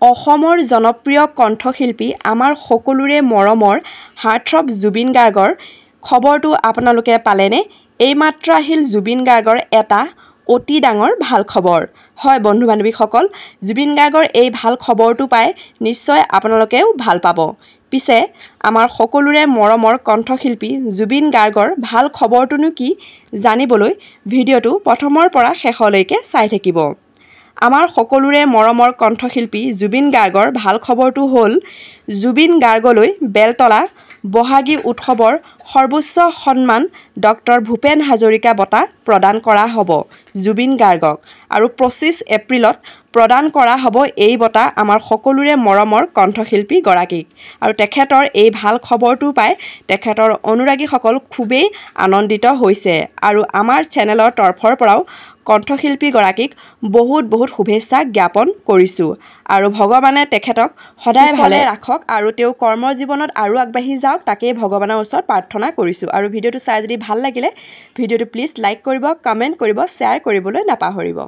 অসমৰ জনপ্ৰিয় কণ্ঠশিল্পী আমাৰ সকলোৰে মৰমৰ হাৰ্টথ্ৰব জুবিন গাৰ্গৰ খবৰটো আপোনালোকে পালেনে? এইমাত্ৰ আহিল জুবিন গাৰ্গৰ এটা অতি ডাঙৰ ভাল খবৰ। হয় বন্ধু বান্ধৱীসকল, জুবিন গাৰ্গৰ এই ভাল খবৰটো পাই নিশ্চয় আপোনালোকেও ভাল পাব। পিছে আমাৰ সকলোৰে মৰমৰ কণ্ঠশিল্পী জুবিন গাৰ্গৰ ভাল খবৰটোনো কি জানিবলৈ ভিডিঅ'টো প্ৰথমৰ পৰা শেষলৈকে চাই থাকিব। আমাৰ সকলোৰে মৰমৰ কণ্ঠশিল্পী জুবিন গাৰ্গৰ ভাল খবৰটো হ'ল জুবিন গাৰ্গলৈ বেলতলা বহাগী উৎসৱৰ সৰ্বোচ্চ সন্মান ডক্টৰ ভূপেন হাজৰিকা বঁটা প্ৰদান কৰা হ'ব জুবিন গাৰ্গক আৰু 25 এপ্ৰিলত প্ৰদান কৰা হ'ব এই বঁটা আমাৰ সকলোৰে মৰমৰ কণ্ঠশিল্পী গৰাকীক। আৰু তেখেতৰ এই ভাল খবৰটো পাই তেখেতৰ অনুৰাগীসকল খুবেই আনন্দিত হৈছে আৰু আমাৰ চেনেলৰ তৰফৰ পৰাও কণ্ঠশিল্পী গৰাকীক বহুত শুভেচ্ছা জ্ঞাপন কৰিছোঁ আৰু ভগৱানে তেখেতক সদায় ভালে ৰাখক আৰু তেওঁ কৰ্মৰ জীৱনত আৰু আগবাঢ়ি যাওক তাকেই ভগৱানৰ ওচৰত প্ৰাৰ্থনা কৰিছোঁ। আৰু ভিডিঅ'টো চাই যদি ভাল লাগিলে ভিডিঅ'টো প্লিজ লাইক কৰিব, কমেণ্ট কৰিব, শ্বেয়াৰ কৰিবলৈ নাপাহৰিব।